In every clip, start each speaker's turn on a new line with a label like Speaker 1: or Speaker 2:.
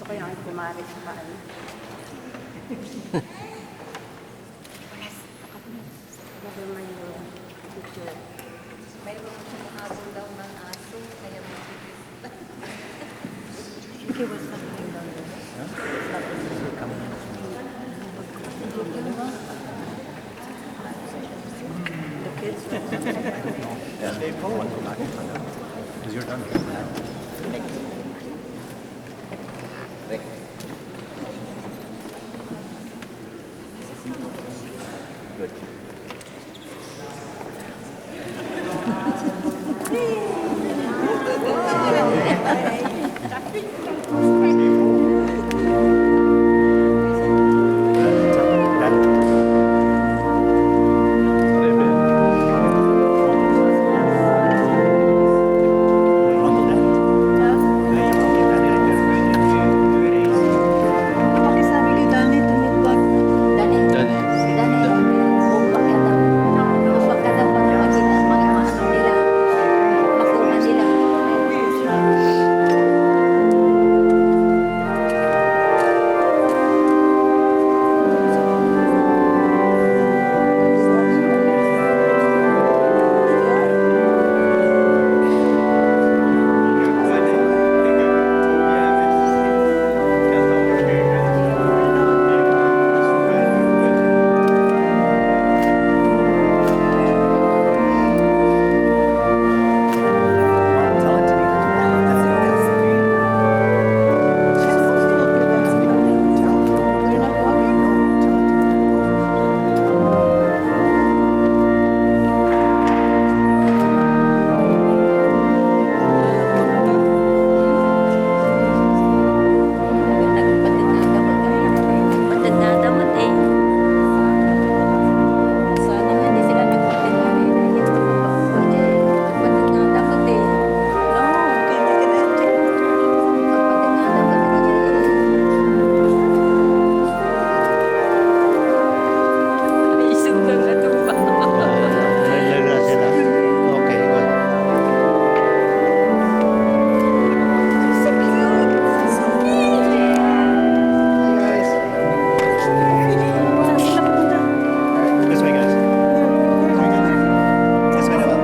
Speaker 1: Gusto ko yung kumari sa kaan. Naman yung picture.
Speaker 2: Mayroon sumahabol daw ng aso, kaya mabilis.
Speaker 1: Sige, basta ko yung daw yun. The kids
Speaker 3: Yeah, they go on the back because you're done here now. Good.
Speaker 1: Pakisabi kay Dani, tumubag.
Speaker 2: Dani, bumpak yan daw. Bumpak ka daw pag makita ang mga ano nila. Makuha nila. Patid na dapat eh. Sana nga hindi sila nagpatid na rin. Patid na dapat eh.
Speaker 1: No, kanya ka na.
Speaker 2: Patid na dapat eh. Isog lang na ito ba?
Speaker 3: Naglagra sila. Okay, good.
Speaker 1: Saan sila pupunta?
Speaker 3: This way, guys. This way, naman.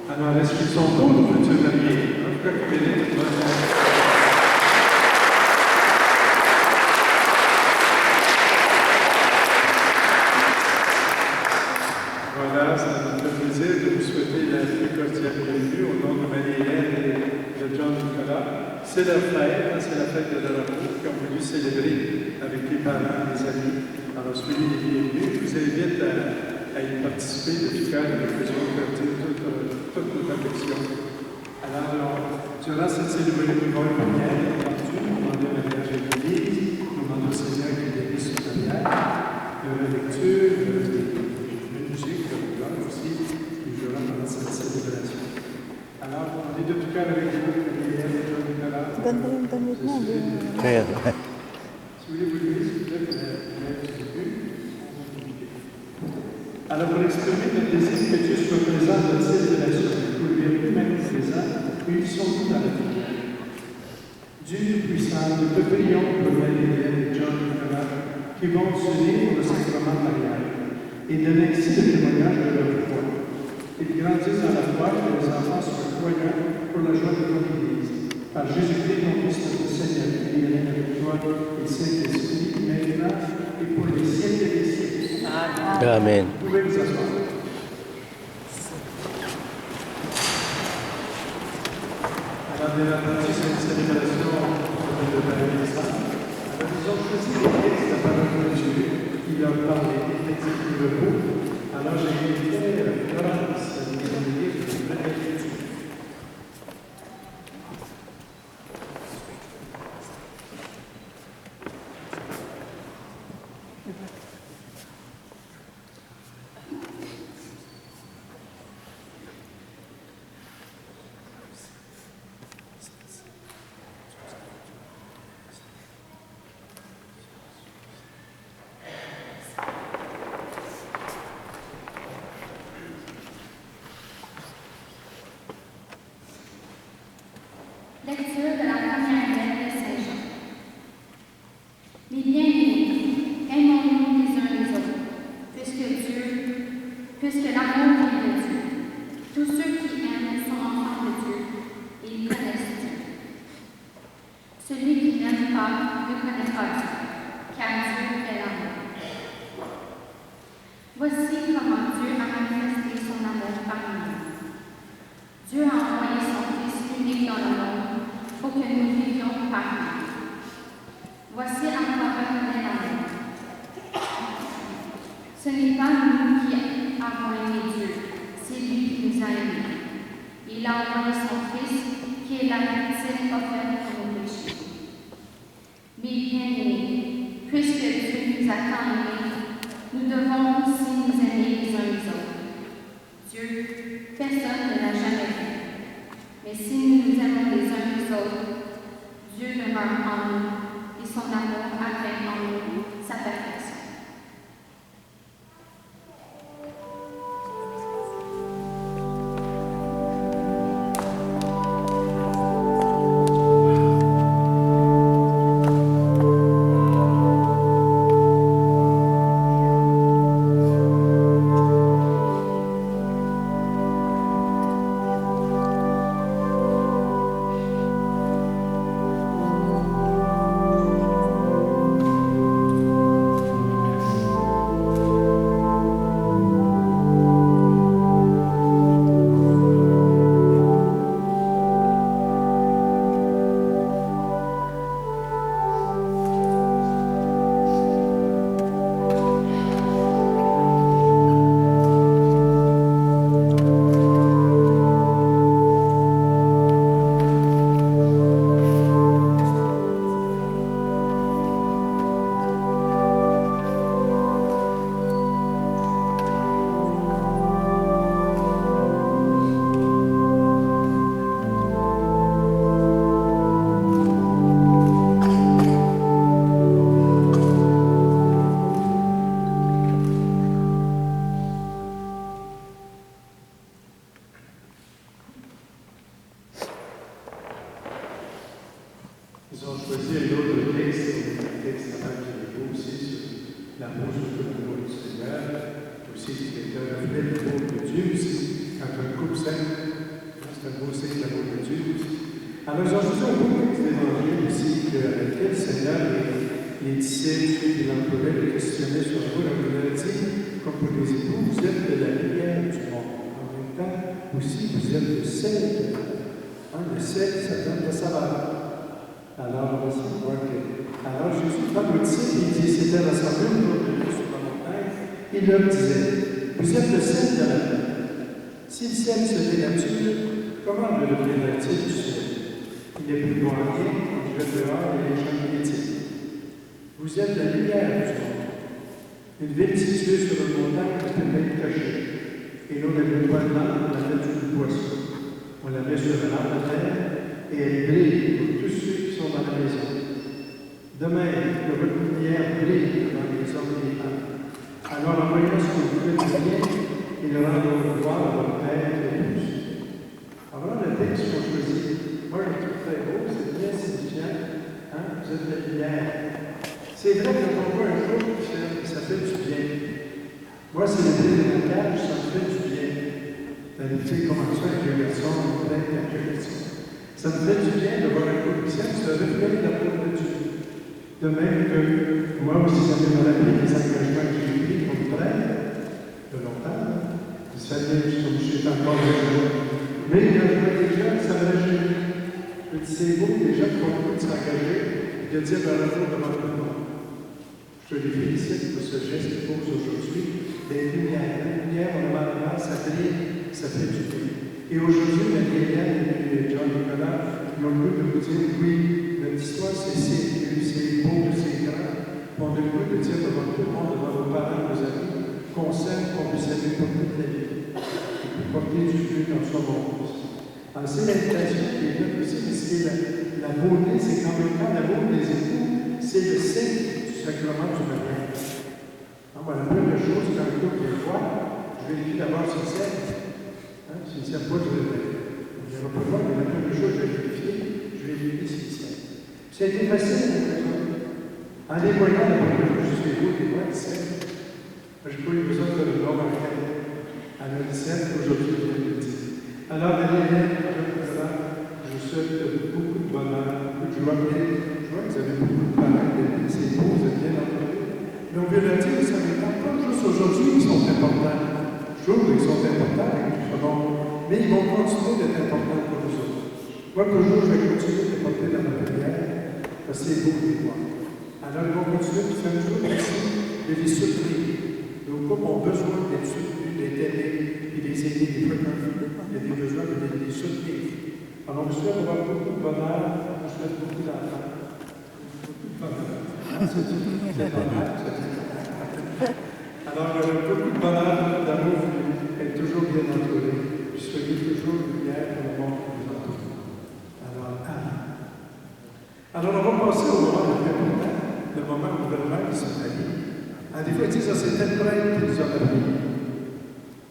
Speaker 4: Alors, est-ce qu'ils sont beaux, nos futurs mariés? En tout cas, comme il est, voilà, ça nous fait plaisir de vous souhaiter la plus cordiale bienvenue au nom de Marie-Hélène et de John Nicolas. C'est leur fête, c'est la fête de leur amour qu'ils ont voulu célébrer avec les parents, les amis. Alors, soyez les bienvenus. Je vous invite à y participer de tout cœur. Nous faisons faire toute notre affection. Alors, durant cette cérémonie de bonne manière, nous demandons la Vierge de l'Église, nous demandons au Seigneur qu'il bénisse cette prière. de tout cœur avec vous, Marie-Hélène et John Nicolas.
Speaker 1: Ganda yung damit mo.
Speaker 3: Kaya,
Speaker 4: Si vous voulez vous lever, s'il vous plaît, pour la prière du début. Alors, pour exprimer notre désir que Dieu soit présent dans cette relation, pour lui être lui-même présent, unissons-nous dans la prière. Dieu puissant, nous te prions pour Marie-Hélène et John Nicolas qui vont s'unir pour le sacrement de mariage et donner ainsi le témoignage de leur foi. Ils grandissent dans la foi que les enfants soient croyants pour la joie de notre Église. Par Jésus-Christ, mon Fils, notre Seigneur, qui est avec toi et Saint-Esprit, maintenant et pour les siècles des siècles.
Speaker 3: Amen.
Speaker 4: Vous pouvez vous asseoir. Alors, bien entendu, c'est une célébration de la Renaissance. Alors, ils ont choisi les textes de la parole de Dieu qui leur parlaient, des textes qui le beau. Alors, j'ai invité Florence à nous lire une vraie lecture.
Speaker 5: Lecture de la première lettre de Saint Jean. Mes bien-aimés, aimons-nous les uns les autres, puisque l'amour vient de Dieu. Tous ceux qui aiment sont enfants de Dieu et ils connaissent Dieu. Celui qui n'aime pas ne connaît pas Dieu, car Dieu est l'amour. Voici comment Dieu a manifesté son amour parmi nous. Dieu a envoyé son Fils unique dans le monde pour que nous vivions par lui. Voici à quoi reconnaît l'amour. Ce n'est pas nous qui avons aimé Dieu, c'est lui qui nous a aimés. Il a envoyé son Fils, qui est la victime offerte pour nos péchés. Mes bien-aimés, puisque Dieu nous a tant aimés, nous devons aussi nous aimer les uns les autres. Dieu, personne ne l'a jamais fait. Mais si nous nous aimons les uns les autres, Dieu demeure en nous et son amour atteint en nous sa perfection. Ils ont choisi un autre texte, un texte qui est beau aussi sur l'amour, surtout l'amour du Seigneur, aussi qui est un reflet de l'amour de Dieu aussi, quand un couple s'aime, c'est un beau signe de l'amour de Dieu aussi. Alors ils ont choisi un beau texte d'évangile aussi, avec lequel le Seigneur les disciples, ceux qui l'entouraient, les questionnaient sur vous, leur leur dit, comme pour les époux, vous êtes de la lumière du monde. En même temps, aussi, vous êtes le sel du monde. Le sel, ça donne de saveur. Alors, on voit que. Alors, Jésus, quand le disciple, il dit, c'était rassemblé autour de lui sur la montagne, il leur disait, vous êtes le sel de la terre. Si le sel se dénature, comment le deviendra-t-il du sel? Il n'est plus bon à rien, on jette dehors et les gens métiers. Vous êtes la lumière du monde. Une ville située sur une montagne peut être cachée, et l'on n'avait pas de lampe, on avait du poisson. On la met sur un lampadaire et elle brille pour tous ceux qui sont dans la maison. De même que votre lumière brille dans les hommes et les femmes. Alors envoyez ce que vous faites du bien et le rendez gloire à votre Père et à tous. Alors le texte qu'on choisit, moi je le trouve très beau, c'est bien signifiant. Hein? Vous êtes la lumière. C'est vrai que quand on voit un jour ça fait du bien. Moi, c'est le dé de la cage, ça me fait du bien. Une fille comme ça, avec un garçon, peut-être quelques questions. Ça me fait du bien de voir un couple qui s'aime, c'est un reflet de la parole de Dieu. De même que moi aussi, ça fait me rappeler les engagements que j'ai pris comme prêtre de longtemps. Ça fait comme je suis encore jeune. Mais quand je vois des jeunes, ça me réjouit. Je dis, c'est beau, les jeunes qui ont le goût de s'engager et de dire leur amour devant tout le monde. Je les félicite pour ce geste qu'ils posent aujourd'hui. Les lumières, normalement, ça brille, ça fait du bien. Et aujourd'hui, Marie-Hélène et John Nicolas ont le goût de vous dire, oui, notre histoire, c'est beau, c'est grand. On a le goût de dire devant tout le monde, devant vos parents, vos amis, qu'on s'aime, qu'on puisse aimer pour toute la vie. Et puis porter du Dieu dans son monde. Alors, c'est l'invitation qui est là aussi, mais c'est la beauté, c'est qu'en même temps, l'amour des époux, c'est le signe du sacrement du mariage. La première chose, quand le couple est froid, je vérifie d'abord s'il s'aime. S'il ne s'aime pas, je vais il n'y aura pas de mais la première chose, je vais vérifier s'il s'aime. Ça a été facile, en les voyant, la première chose, juste les deux, les voix, ils s'aiment. Je n'ai pas eu besoin de le voir en fait. Elle a 17, aujourd'hui, je viens de le dire. Alors, Marie-Hélène, je vous souhaite beaucoup de bonheur, beaucoup de joie. Je vois que vous avez beaucoup de parents, c'est beau, vous êtes bien entourés. Mais on veut leur dire, vous savez pas juste aujourd'hui, ils sont importants. Toujours, ils sont importants avec tout ce monde. Mais ils vont continuer d'être importants pour nous autres. Moi, toujours, je vais continuer de porter dans ma prière, parce que c'est beau de les voir. Alors, ils vont continuer de faire toujours merci de les soutenir. Nos couples ont besoin d'être soutenus, d'être aidés, et des aider des fois quand il y a des besoins de les soutenir. Alors, je souhaite avoir beaucoup de bonheur, je souhaite beaucoup d'enfants. Beaucoup de bonheur. Alors, beaucoup de bonheur, d'amour, être toujours bien entouré, puis soyez toujours lumière pour le monde qui vous entoure. Alors, amen. Alors, on va passer au moment le plus important, le moment où vraiment ils sont alliés. Des fois, ils disent, c'est tel prêtre qui nous a mariés.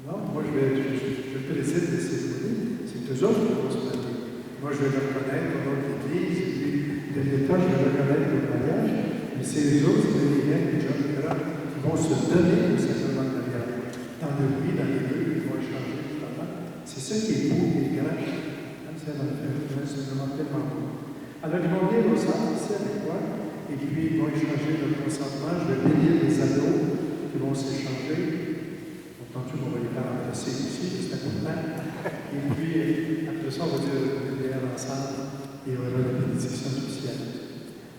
Speaker 5: Non, moi, je préside les cérémonies, c'est eux autres qui vont se marier. Moi, je vais le reconnaître au nom de l'Église, et puis, de l'État, je vais le reconnaître au mariage. Mais c'est eux autres, c'est les liens et John Nicolas, qui vont se donner le sacrement de mariage. Dans le bruit, dans les lieux, ils vont échanger justement. C'est ça qui est beau, qui est grand. C'est vraiment tellement beau. Alors, ils vont venir au centre ici avec moi, et puis ils vont échanger le consentement. Je vais bénir les anneaux qui vont s'échanger. Entendu, on va les faire embrasser ici, c'est important. Et puis, après ça, on va dire le prière ensemble, et on aura la bénédiction du ciel.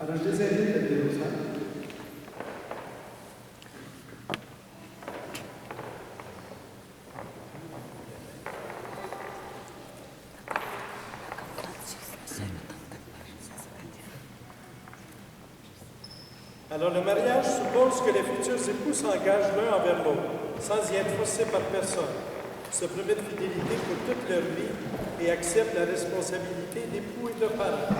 Speaker 5: Alors, je les invite à venir au centre. Alors, le mariage suppose que les futurs époux s'engagent l'un envers l'autre, sans y être forcés par personne, se promettent fidélité pour toute leur vie et acceptent la responsabilité d'époux et de parents.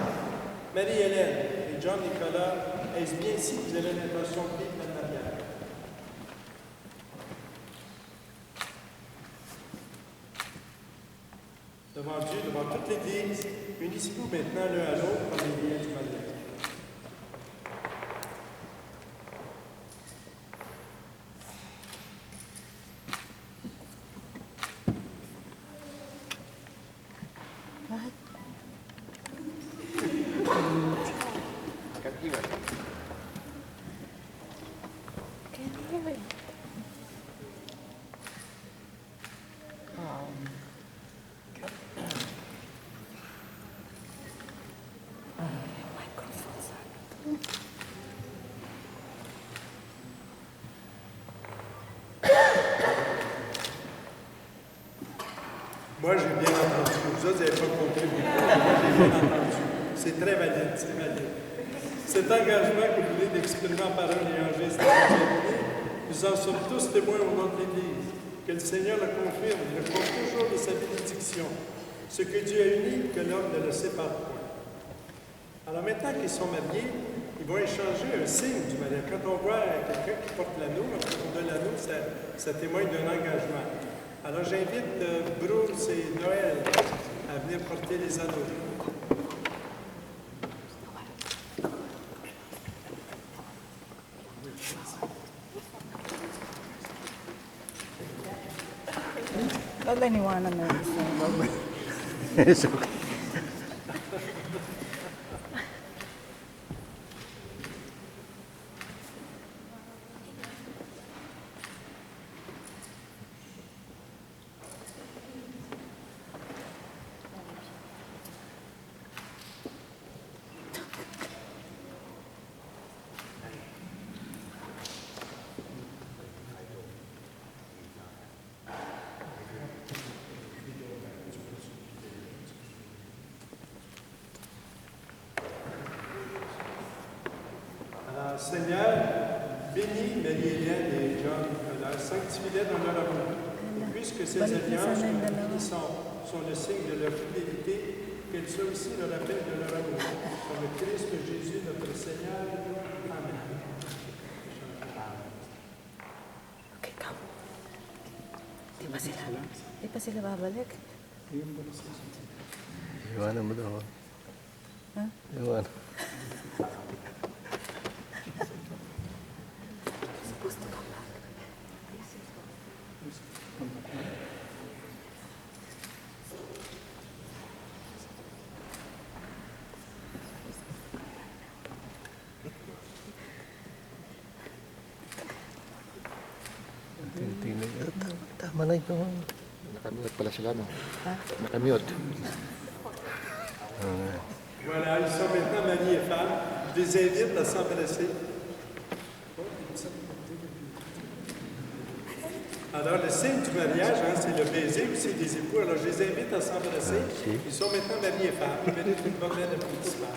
Speaker 5: Marie-Hélène et John Nicolas, est-ce bien ici que vous avez l'intention de vivre le mariage? Devant Dieu, devant toute l'Église, unissez-vous maintenant l'un à l'autre par les liens du mariage. Moi, j'ai bien entendu. Vous autres, vous n'avez pas compris. Moi, j'ai bien entendu. C'est très valide, c'est valide. Cet engagement que vous venez d'exprimer en parole et en geste, nous en sommes tous témoins au nom de l'Église. Que le Seigneur le confirme, le compte toujours de sa bénédiction.
Speaker 4: Ce que Dieu a uni, que l'homme ne le sépare point. Alors maintenant qu'ils sont mariés, ils vont échanger un signe du mariage. Quand on voit quelqu'un qui porte l'anneau, quand on donne l'anneau, ça témoigne d'un engagement. Alors j'invite Bruce et Noël à venir porter les anneaux.
Speaker 1: Wala niwanan na isa.
Speaker 3: It's okay.
Speaker 4: Seigneur, bénis Marie-Hélène et John Nicolas, sanctifie-les dans leur amour. Et puisque ces alliances sont le signe de leur fidélité, qu'elles soient aussi le rappel de leur amour. Par le Christ Jésus, notre Seigneur. Amen.
Speaker 1: Okay, come. Di pa sila babalik.
Speaker 3: Iwanan mo daw.
Speaker 1: Ha?
Speaker 3: Iwanan. Tama na ito.
Speaker 6: Nakamute pala sila, no?
Speaker 1: Ha?
Speaker 6: Nakamute.
Speaker 4: Voilà, ils sont maintenant mariés et femmes. Je les invite à s'embrasser. Alors, le signe du mariage, c'est le baiser aussi des époux. Alors, je les invite à s'embrasser. Ils sont maintenant mariés et femmes. Ils méritent une bonne applaudissement.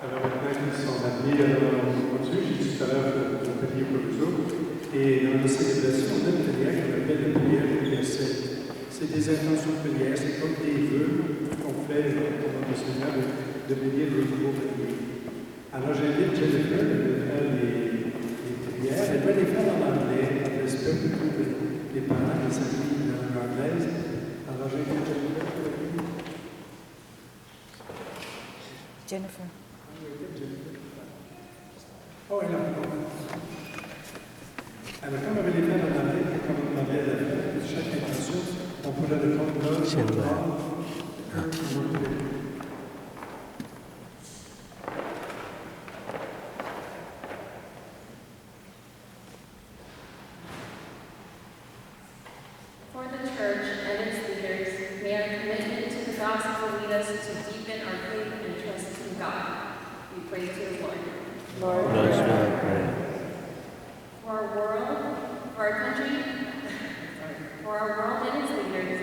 Speaker 5: Alors maintenant qu'ils sont mariés, alors on continue. J'ai dit tout à l'heure de prier pour eux autres. Et dans la célébration, on a une prière qu'on appelle la prière universelle. C'est des intentions de prière, c'est comme des vœux qu'on fait au nom du Seigneur de bénir les nouveaux mariés. Alors j'invite Jennifer de faire les prières. Elle va les faire en anglais, en respect de tous les parents et les amis de langue anglaise. Alors j'invite Jennifer pour la prière.
Speaker 1: Jennifer.
Speaker 5: Oh, elle a alors, comme on avait les faire en anglais, comme on demandait à la fin de chaque intention, on pourrait répondre
Speaker 7: For the church and its leaders, may our commitment to the gospel lead us to deepen our faith and trust in God. We pray to the Lord.
Speaker 1: Lord,
Speaker 7: For our world, for our country, for our world and its leaders,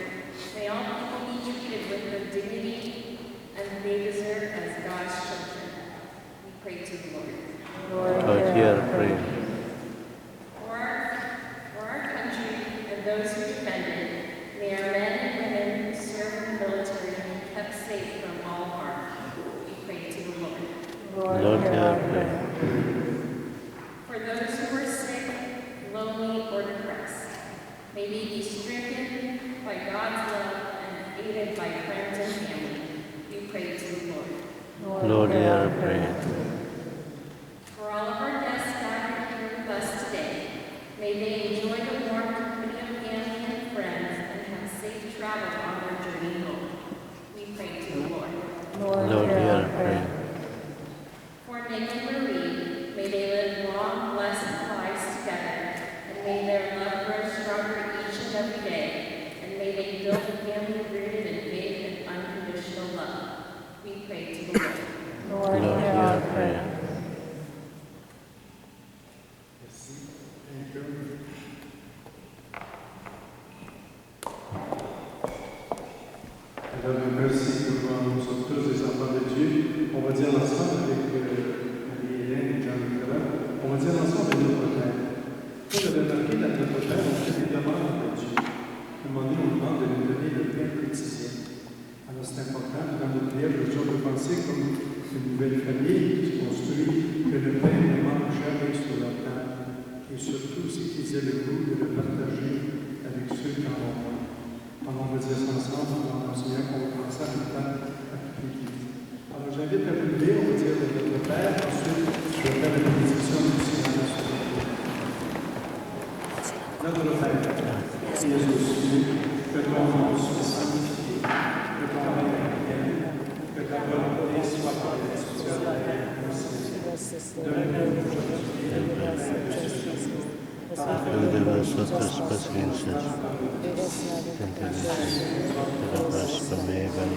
Speaker 7: may all people be treated with the dignity and they deserve as God's children. We pray to the Lord.
Speaker 1: Lord, hear our prayer.
Speaker 7: For our country and those who defend it, may our men and women who serve in the military be kept safe
Speaker 1: Lord, hear our prayer.
Speaker 7: For those who are sick, lonely, or depressed, may they be strengthened by God's love and aided by friends and family. We pray to the Lord.
Speaker 1: Lord, hear our prayer.
Speaker 7: For all of our guests gathered here with us today, may they enjoy the warm company of family and friends and have safe travel on their journey home. We pray to the Lord.
Speaker 1: Lord, hear our prayer.
Speaker 7: For Nick and Marie, may they live long, blessed lives together, and may their love grow stronger each and every day, and may they build a family rooted in faith and unconditional love. We pray to the Lord.
Speaker 1: Lord, hear our prayer.
Speaker 5: Merci. Thank you. Alors, merci pour nous sommes tous des enfants de Dieu. On va dire ensemble avec Marie-Hélène et Jean-Nicolas, on va dire ensemble de notre Père. Vous avez remarqué dans notre Père, on fait des demandes à Dieu. À un moment donné, on demande de nous donner le pain quotidien. Alors c'est important, dans notre prière, le jour de penser comme une nouvelle famille qui se construit, que le pain ne manque jamais sur leur table. Et surtout, c'est qu'ils aient le goût de le partager avec ceux qui en ont moins. Alors on va dire ça ensemble, dans le Seigneur, qu'on va penser en même temps à toute l'Église. Alors j'invite à vous lever, on va dire de notre Père, ensuite je vais faire la bénédiction du Seigneur sur notre Père. Notre Père, qui es aux cieux, que ton nom soit sanctifié, que ton règne vienne, que ta volonté soit faite sur la terre comme au ciel. Donne-nous aujourd'hui notre pain de ce jour.
Speaker 1: Forgive us our trespasses, and deliver us from evil.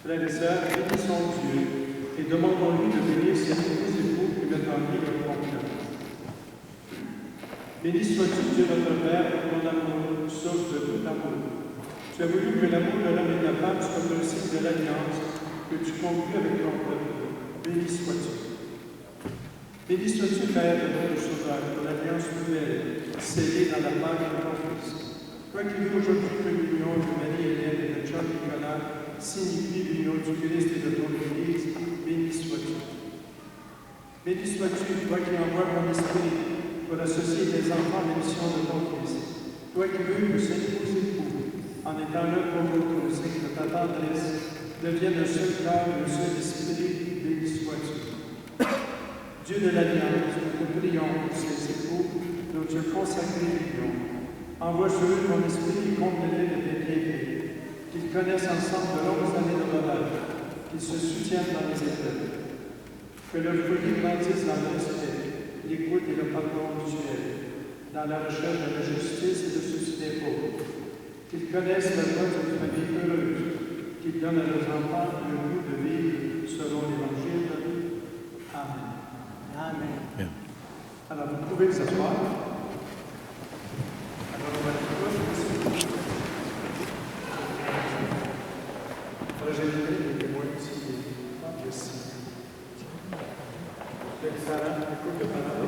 Speaker 5: Frères et sœurs, bénissons Dieu et demandons-lui de bénir ces nouveaux époux qui mettent en vie leur confiance. Béni sois-tu, Dieu notre Père, pour ton amour, source de tout amour. Tu as voulu que l'amour de l'homme et de la femme soit le signe de l'alliance que tu conclus avec ton peuple. Béni sois-tu. Béni sois-tu, Père de notre Sauveur, pour l'alliance nouvelle, scellée dans la mort de ton Fils. Toi qui veux aujourd'hui que l'union de Marie-Hélène et de Jean-Nicolas signifie l'union du Christ et de ton Église, béni sois-tu. Béni sois-tu, toi qui envoies ton esprit pour associer tes enfants à la mission de ton Christ. Toi qui veux que ces nouveaux époux, en étant l'un pour l'autre au signe de ta tendresse, deviennent un seul cœur et un seul esprit, béni sois-tu. Dieu de l'Alliance, nous te prions pour ces époux dont tu as consacré l'union. Envoie sur eux ton esprit et comble-les de tes bienfaits, qu'ils connaissent ensemble de longues années de bonheur, qu'ils se soutiennent dans les épreuves. Que leur folie grandisse dans le respect, l'écoute et le pardon mutuel, dans la recherche de la justice et de souci des pauvres. Qu'ils connaissent la joie d'une famille heureuse, qu'ils donnent à leurs enfants le goût de vivre selon l'Évangile. Amen. Amen.
Speaker 1: Bien.
Speaker 5: Alors, vous pouvez vous asseoir. Alors, on va être alors, j'ai donné des témoins aussi des femmes de Sarah, écoute le parent de